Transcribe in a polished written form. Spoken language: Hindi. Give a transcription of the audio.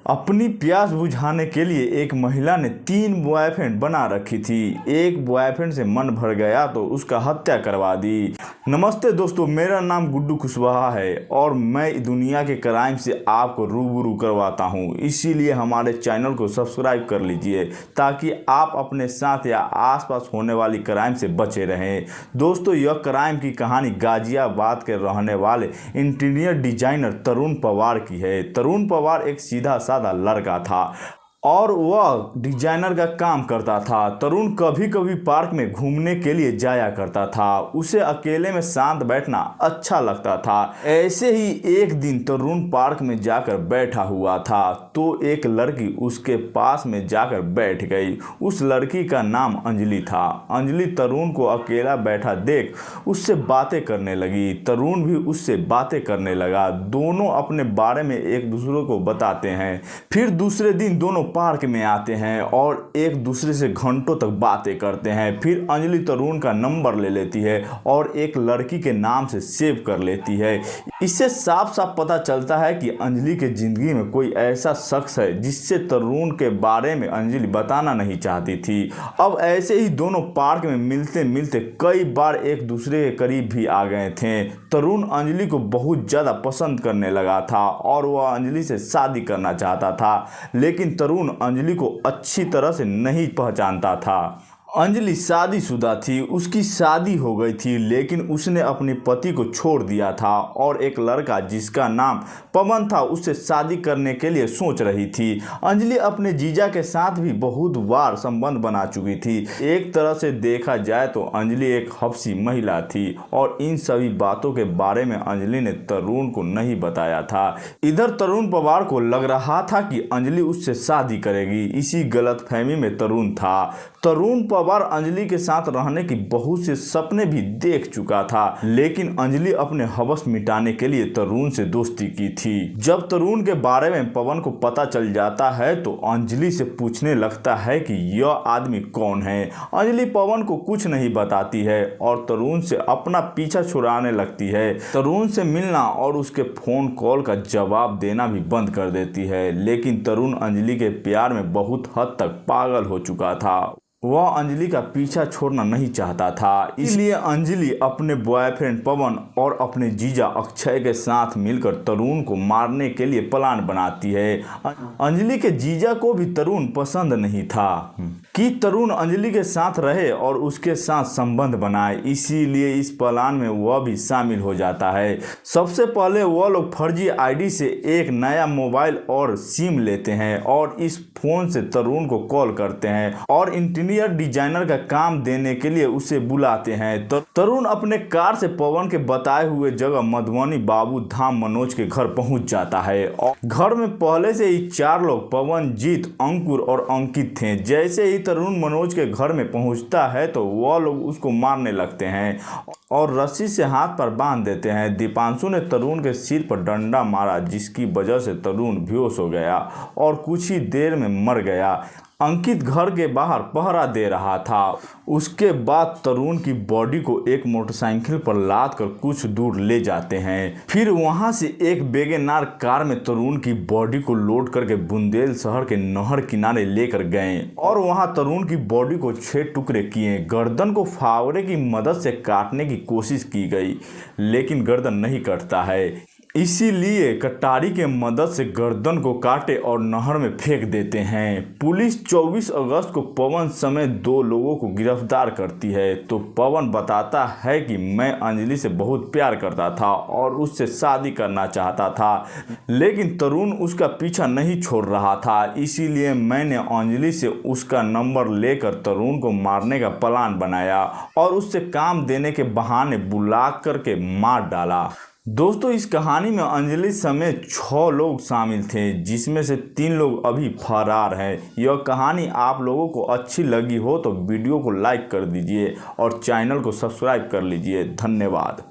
अपनी प्यास बुझाने के लिए एक महिला ने 3 बॉयफ्रेंड बना रखी थी। एक बॉयफ्रेंड से मन भर गया तो उसका हत्या करवा दी। नमस्ते दोस्तों, मेरा नाम गुड्डू कुशवाहा है और मैं दुनिया के क्राइम से आपको रूबरू करवाता हूं। इसीलिए हमारे चैनल को सब्सक्राइब कर लीजिए ताकि आप अपने साथ या आसपास होने वाली क्राइम से बचे रहें। दोस्तों, यह क्राइम की कहानी गाजियाबाद के रहने वाले इंटीरियर डिजाइनर तरुण पवार की है। तरुण पवार एक सीधा साधा लड़का था और वह डिजाइनर का काम करता था। तरुण कभी कभी पार्क में घूमने के लिए जाया करता था। उसे अकेले में शांत बैठना अच्छा लगता था। ऐसे ही एक दिन तरुण पार्क में जाकर बैठा हुआ था तो एक लड़की उसके पास में जाकर बैठ गई। उस लड़की का नाम अंजलि था। अंजलि तरुण को अकेला बैठा देख उससे बातें करने लगी। तरुण भी उससे बातें करने लगा। दोनों अपने बारे में एक दूसरे को बताते हैं। फिर दूसरे दिन दोनों पार्क में आते हैं और एक दूसरे से घंटों तक बातें करते हैं। फिर अंजलि तरुण का नंबर ले लेती है और एक लड़की के नाम से सेव कर लेती है। इससे साफ साफ पता चलता है कि अंजलि के जिंदगी में कोई ऐसा शख्स है जिससे तरुण के बारे में अंजलि बताना नहीं चाहती थी। अब ऐसे ही दोनों पार्क में मिलते मिलते कई बार एक दूसरे के करीब भी आ गए थे। तरुण अंजलि को बहुत ज़्यादा पसंद करने लगा था और वह अंजलि से शादी करना चाहता था, लेकिन तरुण अंजलि को अच्छी तरह से नहीं पहचानता था। अंजलि शादीशुदा थी, उसकी शादी हो गई थी, लेकिन उसने अपने पति को छोड़ दिया था और एक लड़का जिसका नाम पवन था उससे शादी करने के लिए सोच रही थी। अंजलि अपने जीजा के साथ भी बहुत बार संबंध बना चुकी थी। एक तरह से देखा जाए तो अंजलि एक हफ्सी महिला थी और इन सभी बातों के बारे में अंजलि ने तरुण को नहीं बताया था। इधर तरुण पवार को लग रहा था कि अंजलि उससे शादी करेगी। इसी गलतफहमी में तरुण था। तरुण पवार अंजलि के साथ रहने की बहुत से सपने भी देख चुका था, लेकिन अंजलि अपने हवस मिटाने के लिए तरुण से दोस्ती की थी। जब तरुण के बारे में पवन को पता चल जाता है तो अंजलि से पूछने लगता है कि यह आदमी कौन है। अंजलि पवन को कुछ नहीं बताती है और तरुण से अपना पीछा छुड़ाने लगती है। तरुण से मिलना और उसके फोन कॉल का जवाब देना भी बंद कर देती है। लेकिन तरुण अंजलि के प्यार में बहुत हद तक पागल हो चुका था। वह अंजलि का पीछा छोड़ना नहीं चाहता था। इसलिए अंजलि अपने बॉयफ्रेंड पवन और अपने जीजा अक्षय के साथ मिलकर तरुण को मारने के लिए प्लान बनाती है। अंजलि के जीजा को भी तरुण पसंद नहीं था कि तरुण अंजलि के साथ रहे और उसके साथ संबंध बनाए, इसीलिए इस प्लान में वह भी शामिल हो जाता है। सबसे पहले वह लोग फर्जी आईडी से एक नया मोबाइल और सिम लेते हैं और इस फोन से तरुण को कॉल करते हैं और इंटीरियर डिजाइनर का काम देने के लिए उसे बुलाते हैं। तरुण अपने कार से पवन के बताए हुए जगह मधुबनी बाबू धाम मनोज के घर पहुंच जाता है और घर में पहले से ही 4 लोग पवन, जीत, अंकुर और अंकित थे। जैसे ही तरुण मनोज के घर में पहुंचता है तो वह लोग उसको मारने लगते हैं और रस्सी से हाथ पर बांध देते हैं। दीपांशु ने तरुण के सिर पर डंडा मारा जिसकी वजह से तरुण बेहोश हो गया और कुछ ही देर में मर गया। अंकित घर के बाहर पहरा दे रहा था। उसके बाद तरुण की बॉडी को एक मोटरसाइकिल पर लाद कर कुछ दूर ले जाते हैं। फिर वहां से एक वैगनआर कार में तरुण की बॉडी को लोड करके बुंदेल शहर के नहर किनारे लेकर गए और वहां तरुण की बॉडी को 6 टुकड़े किए। गर्दन को फावड़े की मदद से काटने की कोशिश की गई, लेकिन गर्दन नहीं कटता है। इसीलिए कटारी के मदद से गर्दन को काटे और नहर में फेंक देते हैं। पुलिस 24 अगस्त को पवन समेत 2 लोगों को गिरफ्तार करती है। तो पवन बताता है कि मैं अंजलि से बहुत प्यार करता था और उससे शादी करना चाहता था, लेकिन तरुण उसका पीछा नहीं छोड़ रहा था। इसीलिए मैंने अंजलि से उसका नंबर लेकर तरुण को मारने का प्लान बनाया और उससे काम देने के बहाने बुला करके मार डाला। दोस्तों, इस कहानी में अंजलि समेत 6 लोग शामिल थे, जिसमें से 3 लोग अभी फरार हैं। यह कहानी आप लोगों को अच्छी लगी हो तो वीडियो को लाइक कर दीजिए और चैनल को सब्सक्राइब कर लीजिए। धन्यवाद।